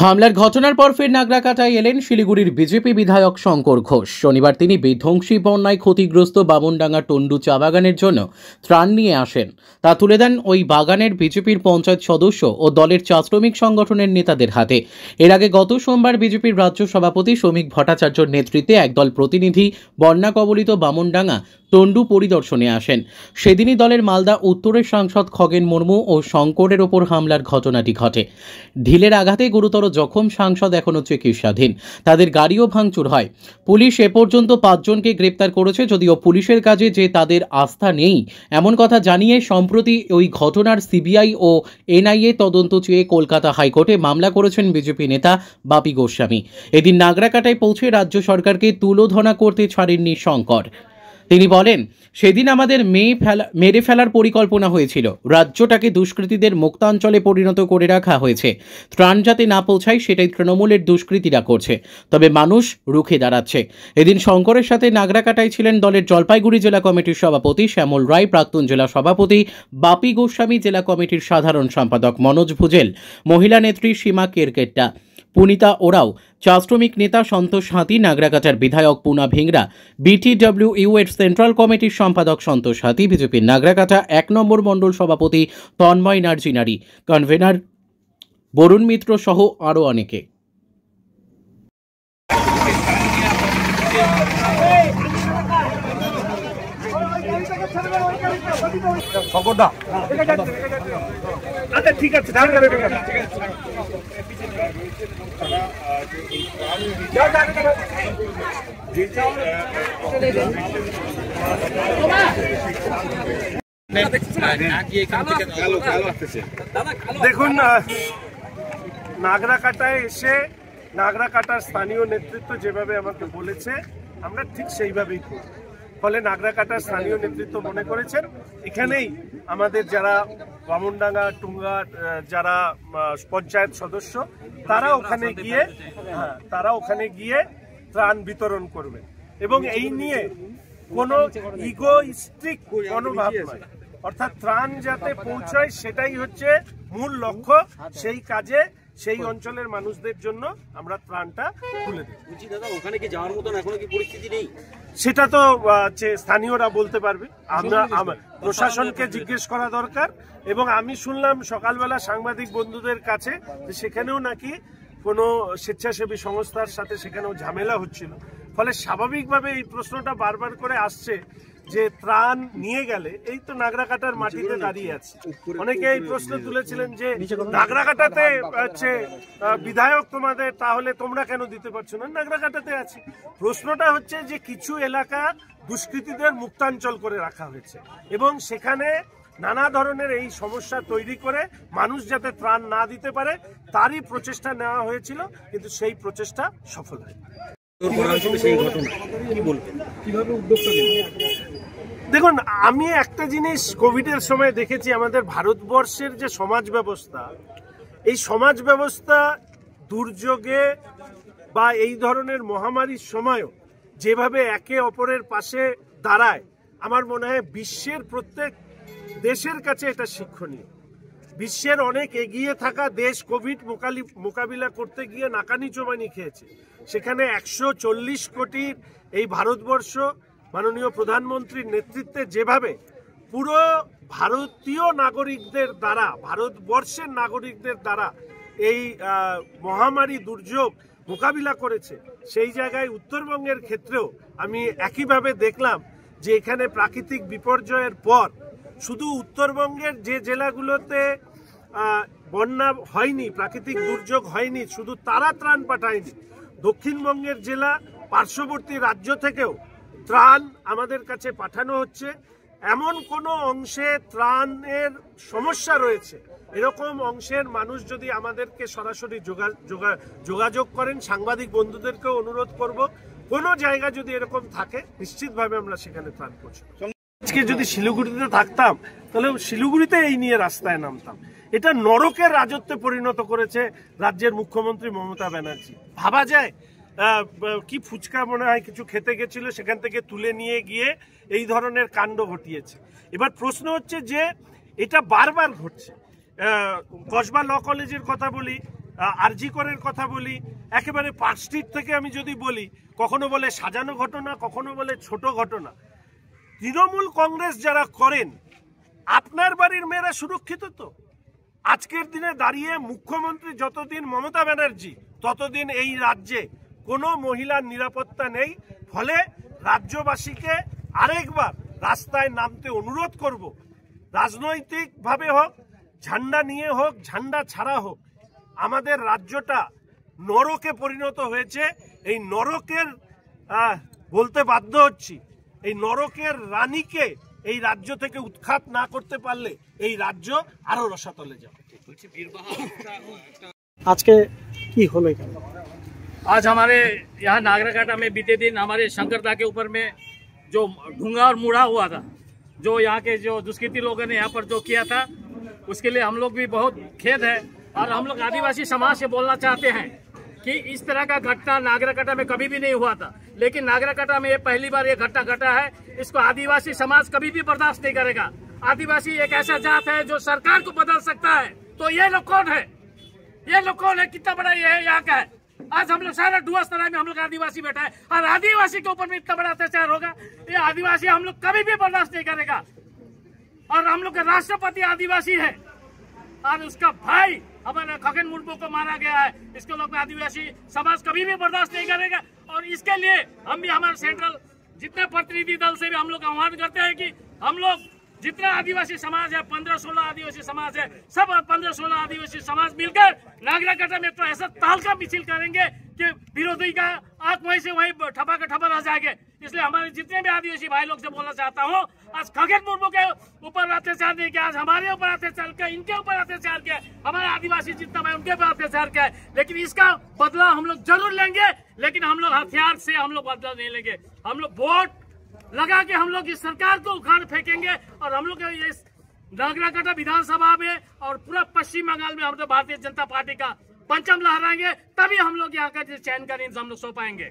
হামলার ঘটনার পর ফের নাগরাকাটায় এলেন শিলিগুড়ির বিজেপি বিধায়ক শঙ্কর ঘোষ। শনিবার তিনি বিধ্বংসী বন্যায় ক্ষতিগ্রস্ত বামনডাঙ্গা টন্ডু চা বাগানের জন্য ত্রাণ নিয়ে আসেন। তা তুলে দেন ওই বাগানের বিজেপির পঞ্চায়েত সদস্য ও দলের চা শ্রমিক সংগঠনের নেতাদের হাতে। এর আগে গত সোমবার বিজেপির রাজ্য সভাপতি শ্রমিক ভট্টাচার্যর নেতৃত্বে একদল প্রতিনিধি বন্যা কবলিত বামনডাঙ্গা টন্ডু পরিদর্শনে আসেন। সেদিনই দলের মালদা উত্তরের সাংসদ খগেন মুর্মু ও শঙ্করের ওপর হামলার ঘটনাটি ঘটে। ঢিলের আঘাতে গুরুতর জখম সাংসদ এখনও চিকিৎসাধীন। তাদের গাড়িও ভাঙচুর হয়। পুলিশ এ পর্যন্ত 5 জনকে গ্রেপ্তার করেছে, যদিও পুলিশের কাজে যে তাদের আস্থা নেই এমন কথা জানিয়ে সম্প্রতি ওই ঘটনার সিবিআই ও এনআইএ তদন্ত চেয়ে কলকাতা হাইকোর্টে মামলা করেছেন বিজেপি নেতা বাপি গোস্বামী। এদিন নাগরাকাটায় পৌঁছে রাজ্য সরকারকে তুলোধনা করতে ছাড়েননি শঙ্কর। তিনি বলেন, সেদিন আমাদের মেরে ফেলার পরিকল্পনা হয়েছিল। রাজ্যটাকে দুষ্কৃতীদের মুক্তাঞ্চলে পরিণত করে রাখা হয়েছে। ত্রাণ যাতে না পৌঁছায় সেটাই তৃণমূলের দুষ্কৃতীরা করছে, তবে মানুষ রুখে দাঁড়াচ্ছে। এদিন শঙ্করের সাথে নাগরাকাটায় ছিলেন দলের জলপাইগুড়ি জেলা কমিটির সভাপতি শ্যামল রায়, প্রাক্তন জেলা সভাপতি বাপি গোস্বামী, জেলা কমিটির সাধারণ সম্পাদক মনোজ ভুজেল, মহিলা নেত্রী সীমা কেরকেট্টা, পুনিতা ওরাও, চা শ্রমিক নেতা সন্তোষ হাতি, নাগরাকাটার বিধায়ক পুনা ভিংরা, বিটিডব্লিউইউ এর সেন্ট্রাল কমিটির সম্পাদক সন্তোষ হাতি, বিজেপির নাগরাকাটা 1 নম্বর মণ্ডল সভাপতি তন্ময় নার্জিনারি, কনভেনার বরুণ মিত্র সহ আরও অনেকে। আচ্ছা ঠিক আছে, দেখুন নাগরাকাটায় এসে নাগরাকাটার স্থানীয় নেতৃত্ব যেভাবে আমাকে বলেছে আমরা ঠিক সেইভাবেই করি। ফলে নাগরাকাটার স্থানীয় নেতৃত্ব মনে করেছেন এখানেই আমাদের যারা বামনডাঙ্গা টুঙ্গার যারা পঞ্চায়েত সদস্য তারা ওখানে গিয়ে ত্রাণ বিতরণ করবে এবং এই নিয়ে কোনো ইগোইস্টিক মনোভাব নয়, অর্থাৎ ত্রাণ যাতে পৌঁছায় সেটাই হচ্ছে মূল লক্ষ্য। সেই কাজে সেই অঞ্চলের মানুষদের জন্য আমরা ত্রাণটা তুলে দিই। দাদা, ওখানে কি যাওয়ার মতন এখনো কি পরিস্থিতি নেই? সেটা তো স্থানীয়রা বলতে পারবে, আমরা প্রশাসনকে জিজ্ঞেস করা দরকার। এবং আমি শুনলাম সকালবেলা সাংবাদিক বন্ধুদের কাছে যে সেখানেও নাকি কোনো স্বেচ্ছাসেবী সংস্থার সাথে সেখানেও ঝামেলা হচ্ছিল। ফলে স্বাভাবিকভাবে এই প্রশ্নটা বারবার করে আসছে যে ত্রাণ নিয়ে গেলে এই তো নাগরাকাটার মাটিতে দাঁড়িয়ে আছে। অনেকে এই প্রশ্ন তুলেছিলেন যে নাগরাকাটাতে হচ্ছে বিধায়ক তোমাদের, তাহলে তোমরা কেন দিতে পারছো না? নাগরাকাটাতে আছে। প্রশ্নটা হচ্ছে যে কিছু এলাকা দুষ্কৃতীদের মুক্তাঞ্চল করে রাখা হয়েছে এবং সেখানে নানা ধরনের এই সমস্যা তৈরি করে মানুষ যাতে ত্রাণ না দিতে পারে তারই প্রচেষ্টা নেওয়া হয়েছিল, কিন্তু সেই প্রচেষ্টা সফল হয়। দেখুন, আমি একটা জিনিস কোভিডের সময় দেখেছি, আমাদের ভারতবর্ষের যে সমাজ ব্যবস্থা, এই সমাজ ব্যবস্থা দুর্যোগে বা এই ধরনের মহামারীর সময়ও যেভাবে একে অপরের পাশে দাঁড়ায়, আমার মনে হয় বিশ্বের প্রত্যেক দেশের কাছে এটা শিক্ষণীয়। বিশ্বের অনেক এগিয়ে থাকা দেশ কোভিড মোকাবিলা করতে গিয়ে নাকানি চোবানি খেয়েছে। সেখানে 140 কোটির এই ভারতবর্ষ মাননীয় প্রধানমন্ত্রীর নেতৃত্বে যেভাবে পুরো ভারতীয় নাগরিকদের দ্বারা, ভারতবর্ষের নাগরিকদের দ্বারা এই মহামারী দুর্যোগ মোকাবিলা করেছে, সেই জায়গায় উত্তরবঙ্গের ক্ষেত্রেও আমি একইভাবে দেখলাম যে এখানে প্রাকৃতিক বিপর্যয়ের পর শুধু উত্তরবঙ্গের যে জেলাগুলোতে বন্যা হয়নি, প্রাকৃতিক দুর্যোগ হয়নি, শুধু তারা ত্রাণ পাঠায়নি, দক্ষিণবঙ্গের জেলা পার্শ্ববর্তী রাজ্য থেকেও ত্রাণ আমাদের কাছে পাঠানো হচ্ছে। এমন কোনো অংশে ত্রাণের সমস্যা রয়েছে, এরকম অংশের মানুষ যদি আমাদেরকে সরাসরি যোগাযোগ করেন, সাংবাদিক বন্ধুদেরকেও অনুরোধ করব, কোনো জায়গা যদি এরকম থাকে নিশ্চিতভাবে আমরা সেখানে ত্রাণ পৌঁছাবো। আজকে যদি শিলিগুড়িতে থাকতাম তাহলে শিলিগুড়িতে এই নিয়ে রাস্তায় নামতাম। এটা নরকের রাজত্বে পরিণত করেছে রাজ্যের মুখ্যমন্ত্রী মমতা ব্যানার্জি। ভাবা যায় কি ফুচকা মনে হয় কিছু খেতে গেছিল, সেখান থেকে তুলে নিয়ে গিয়ে এই ধরনের কাণ্ড ঘটিয়েছে। এবার প্রশ্ন হচ্ছে যে এটা বারবার ঘটছে। কসবা ল কলেজের কথা বলি, আরজি করের কথা বলি, একেবারে পার্ক স্ট্রিট থেকে আমি যদি বলি, কখনো বলে সাজানো ঘটনা, কখনো বলে ছোট ঘটনা। তৃণমূল কংগ্রেস যারা করেন, আপনার বাড়ির মেয়েরা সুরক্ষিত তো? আজকের দিনে দাঁড়িয়ে মুখ্যমন্ত্রী যতদিন মমতা ব্যানার্জি, ততদিন এই রাজ্যে কোনো মহিলার নিরাপত্তা নেই। ফলে রাজ্যবাসীকে আরেকবার রাস্তায় নামতে অনুরোধ করব, রাজনৈতিকভাবে হোক, ঝান্ডা নিয়ে হোক, ঝান্ডা ছাড়া হোক, আমাদের রাজ্যটা নরকে পরিণত হয়েছে। এই নরকের বলতে বাধ্য হচ্ছি, এই নরকের রানীকে এই রাজ্য থেকে উৎখাত না করতে পারলে এই রাজ্য আরো রসাতলে যাবে। আজকে কি হলো এখানে? आज हमारे यहाँ नागराकाटा में बीते दिन हमारे शंकरदा के ऊपर में जो ढूंगा और मुड़ा हुआ था, जो यहाँ के जो दुष्कृति लोगों ने यहाँ पर जो किया था, उसके लिए हम लोग भी बहुत खेद है। और हम लोग आदिवासी समाज से बोलना चाहते हैं कि इस तरह का घटना नागराकाटा में कभी भी नहीं हुआ था, लेकिन नागराकाटा में ये पहली बार ये घटना घटा है। इसको आदिवासी समाज कभी भी बर्दाश्त नहीं करेगा। आदिवासी एक ऐसा जात है जो सरकार को बदल सकता है। तो ये लोग कौन है? ये लोग कौन है? कितना बड़ा ये है यहाँ का है? आज हम लोग सारा डुआ सराय में हम लोग आदिवासी बैठा है, और आदिवासी के ऊपर में इतना बड़ा अत्याचार होगा, ये आदिवासी हम लोग कभी भी बर्दाश्त नहीं करेगा। और हम लोग का राष्ट्रपति आदिवासी है, और उसका भाई हमारे खगन मुर्मू को मारा गया है। इसके लोग आदिवासी समाज कभी भी बर्दाश्त नहीं करेगा। और इसके लिए हम भी हमारे सेंट्रल जितने प्रतिनिधि दल से भी हम लोग आह्वान करते हैं कि हम लोग जितना आदिवासी समाज है, 15-16 आदिवासी समाज है, सब 15-16 आदिवासी समाज मिलकर नागराकाटा में तो ऐसा ताल का मिছিল करेंगे कि विरोधी का आंख वहीं से वहीं ठपा का ठपा रह जाएंगे। इसलिए हमारे जितने भी आदिवासी भाई लोग से बोलना चाहता हूँ, आज खगन मुर्मू के ऊपर अत्याचार नहीं किया, आज हमारे ऊपर अत्याचार किया, इनके ऊपर अत्याचार किया, हमारे आदिवासी जितना भाई उनके ऊपर अत्याचार किया है। लेकिन इसका बदला हम लोग जरूर लेंगे, लेकिन हम लोग हथियार से हम लोग बदला नहीं लेंगे। हम लोग वोट लगा के हम लोग इस सरकार को उखाड़ फेंकेंगे, और हम लोग इस नागराकाटा विधानसभा में और पूरा पश्चिम बंगाल में हम लोग भारतीय जनता पार्टी का परचम लहराएंगे, तभी हम लोग यहाँ का चयन का नींद हम लोग सौ पाएंगे।